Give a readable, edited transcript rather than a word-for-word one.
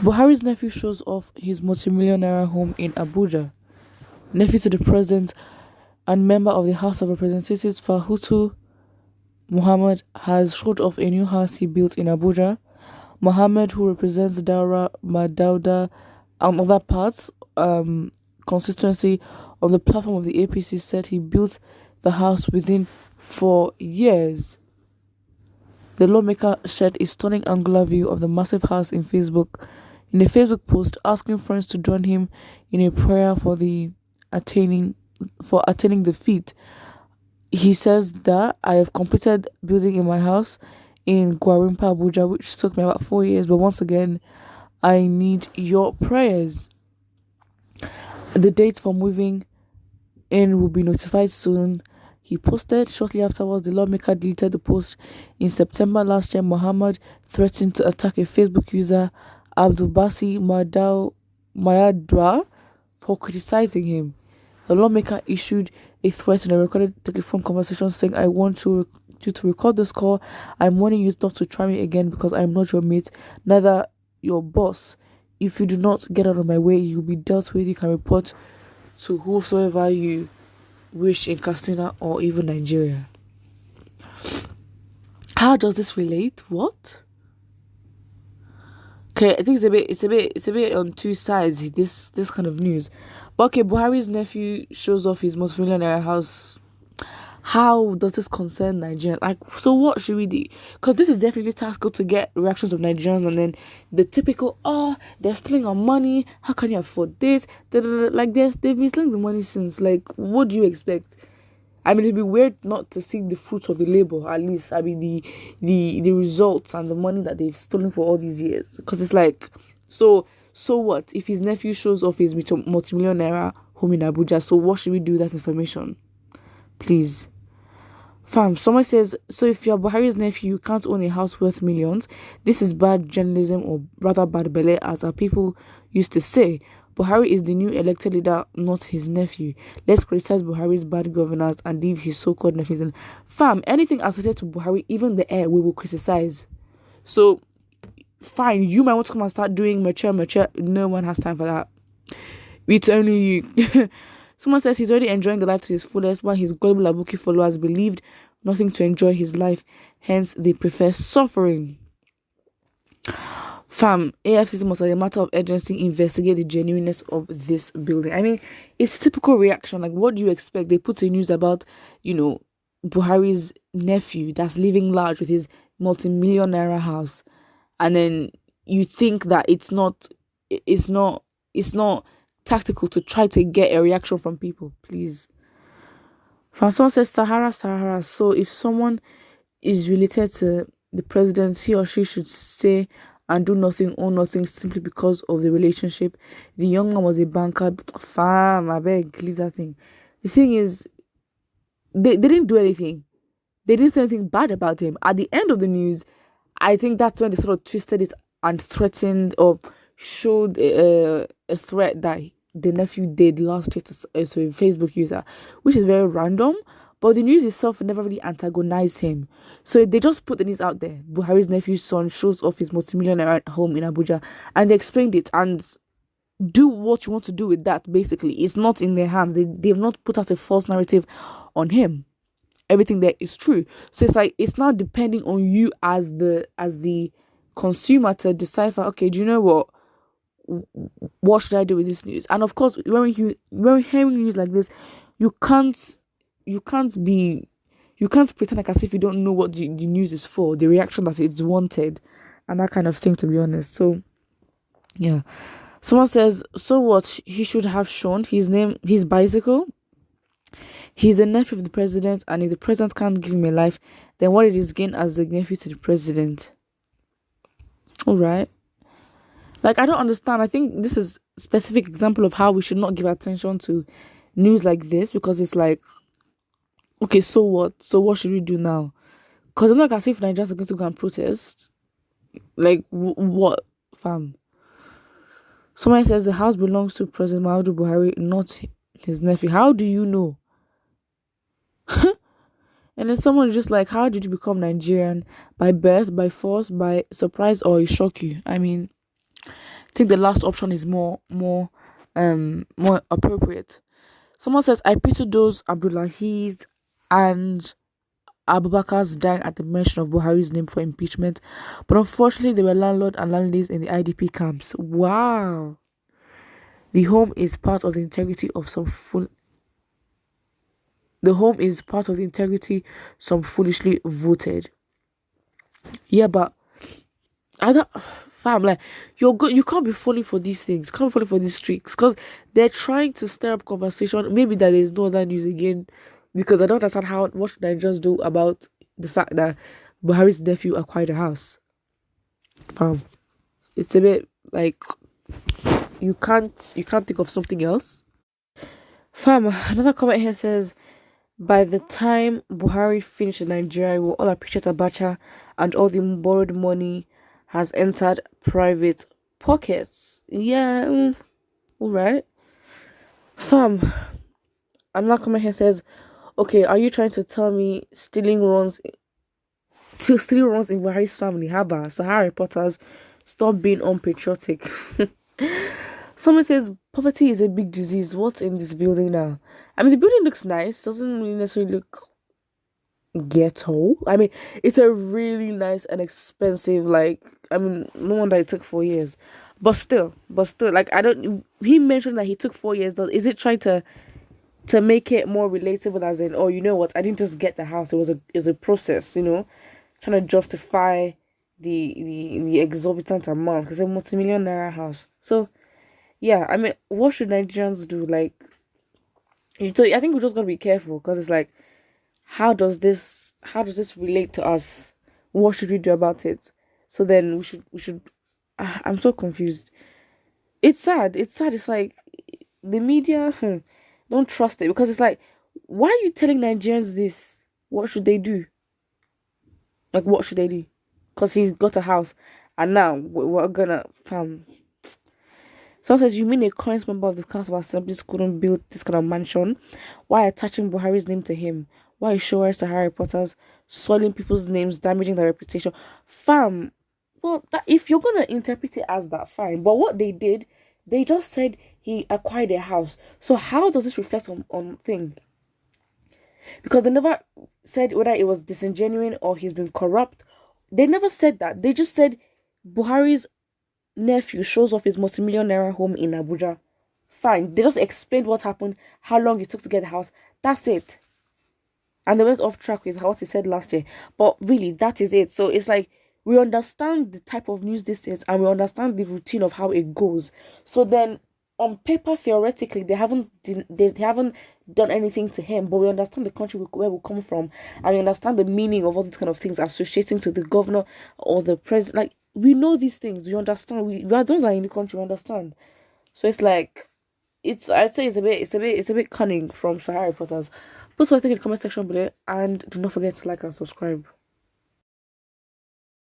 Buhari's nephew shows off his multimillionaire home in Abuja. Nephew to the president and member of the House of Representatives Fahutu Muhammad has showed off a new house he built in Abuja. Muhammad, who represents Daura, Madauda, and other parts constituency on the platform of the APC, said he built the house within 4 years. The lawmaker shared a stunning angular view of the massive house in a Facebook post, asking friends to join him in a prayer for attaining the feat. He says that I have completed building in my house in Gwarimpa, Abuja, which took me about 4 years, but once again, I need your prayers. The date for moving in will be notified soon. He posted. Shortly afterwards, the lawmaker deleted the post. In September last year, Muhammad threatened to attack a Facebook user, Abdulbasi Mayadwa, for criticizing him. The lawmaker issued a threat in a recorded telephone conversation saying, I want you to record this call. I'm warning you not to try me again because I'm not your mate, neither your boss. If you do not get out of my way, you'll be dealt with. You can report to whosoever you wish in Katsina or even Nigeria. How does this relate? What? Okay, I think it's a bit on two sides, this kind of news. But okay, Buhari's nephew shows off his multimillionaire house. How does this concern Nigerians? Like, so what should we do? Because this is definitely tactical to get reactions of Nigerians, and then the typical, they're stealing our money. How can you afford this? Like, they've been stealing the money since. Like, what do you expect? I mean, it'd be weird not to see the fruits of the labor, at least. I mean, the results and the money that they've stolen for all these years. Because it's like, so what? If his nephew shows off his multimillionaire home in Abuja, so what should we do with that information? Please. Fam, someone says, so if you're Buhari's nephew, you can't own a house worth millions. This is bad journalism, or rather bad belle, as our people used to say. Buhari is the new elected leader, not his nephew. Let's criticize Buhari's bad governance and leave his so-called nephews in. Fam, anything associated to Buhari, even the air, we will criticize. So, fine, you might want to come and start doing mature. No one has time for that. It's only you. Someone says he's already enjoying the life to his fullest, while his global Abuki followers believed nothing to enjoy his life, hence they prefer suffering. Fam, AFCC must, as a matter of urgency, investigate the genuineness of this building. I mean, it's typical reaction. Like, what do you expect? They put a news about, Buhari's nephew that's living large with his multi-millionaire house, and then you think that it's not tactical to try to get a reaction from people. Please. Someone says Sahara. So if someone is related to the president, he or she should say and do nothing, own nothing, simply because of the relationship. The young man was a banker. Fam, I beg, leave that thing. The thing is, they didn't do anything. They didn't say anything bad about him. At the end of the news, I think that's when they sort of twisted it and threatened or showed a threat that the nephew did last year to a Facebook user, which is very random. But the news itself never really antagonized him. So they just put the news out there. Buhari's nephew's son shows off his multimillionaire home in Abuja. And they explained it. And do what you want to do with that, basically. It's not in their hands. They've not put out a false narrative on him. Everything there is true. So it's like, it's now depending on you as the consumer to decipher, okay, do you know what should I do with this news? And of course, when you're hearing news like this, you can't pretend like as if you don't know what the news is for, the reaction that it's wanted, and that kind of thing, to be honest. So, yeah. Someone says, so what? He should have shown his bicycle. He's the nephew of the president, and if the president can't give him a life, then what it is gain as the nephew to the president? All right. Like, I don't understand. I think this is a specific example of how we should not give attention to news like this, because it's like, okay, so what? So what should we do now? Because it's not like as if Nigerians are going to go and protest. Like, what, fam? Someone says the house belongs to President Muhammadu Buhari, not his nephew. How do you know? And then someone is just like, how did you become Nigerian? By birth, by force, by surprise, or it shock you? I mean, think the last option is more appropriate. Someone says, I pity those Abdullahis and Abubakar's dying at the mention of Buhari's name for impeachment, but unfortunately they were landlord and landladies in the IDP camps. Wow. The home is part of the integrity of some full. The home is part of the integrity some foolishly voted. Yeah, but I don't, fam, like, you're good. You can't be falling for these things. Can't be falling for these tricks because they're trying to stir up conversation. Maybe that there's no other news again, because I don't understand what should I just do about the fact that Buhari's nephew acquired a house. Fam, it's a bit like you can't think of something else. Fam, another comment here says, by the time Buhari finished in Nigeria, we will all appreciate Abacha and all the borrowed money has entered private pockets. Yeah, all right. Fam, another comment here says, okay, are you trying to tell me stealing runs in Buhari's family? Haba, Sahara reporters, stop being unpatriotic. Someone says, poverty is a big disease. What's in this building now? I mean, the building looks nice. Doesn't really necessarily look ghetto. I mean, it's a really nice and expensive, like, I mean, no wonder it took 4 years. But still, like, I don't, he mentioned that he took 4 years. Is it trying to make it more relatable, as in, oh, you know what, I didn't just get the house, it was a process, trying to justify the exorbitant amount, because it's a multi-million naira house. So yeah, I mean, what should Nigerians do? Like, so I think we just gotta be careful, because it's like, how does this relate to us? What should we do about it? So then we should I'm so confused. It's sad. It's like the media, don't trust it, because it's like, why are you telling Nigerians this? What should they do? Like, what should they do? Because he's got a house, and now we're gonna Someone says, you mean a current member of the Council of Assemblies couldn't build this kind of mansion? Why attaching Buhari's name to him? Why showing Sahara reporters soiling people's names, damaging their reputation? Fam, well, if you're gonna interpret it as that, fine. But what they did, they just said he acquired a house. So how does this reflect on thing? Because they never said whether it was disingenuine or he's been corrupt. They never said that. They just said Buhari's nephew shows off his multi-million naira home in Abuja. Fine. They just explained what happened, how long it took to get the house. That's it. And they went off track with what he said last year. But really, that is it. So it's like, we understand the type of news this is, and we understand the routine of how it goes. So then, on paper, theoretically, they haven't done anything to him, but we understand the country where we come from, and we understand the meaning of all these kind of things associating to the governor or the president. Like, we know these things. We understand. We are those are in the country. We understand. So it's like, I'd say it's a bit cunning from Sahara reporters. Put what I think in the comment section below, and do not forget to like and subscribe.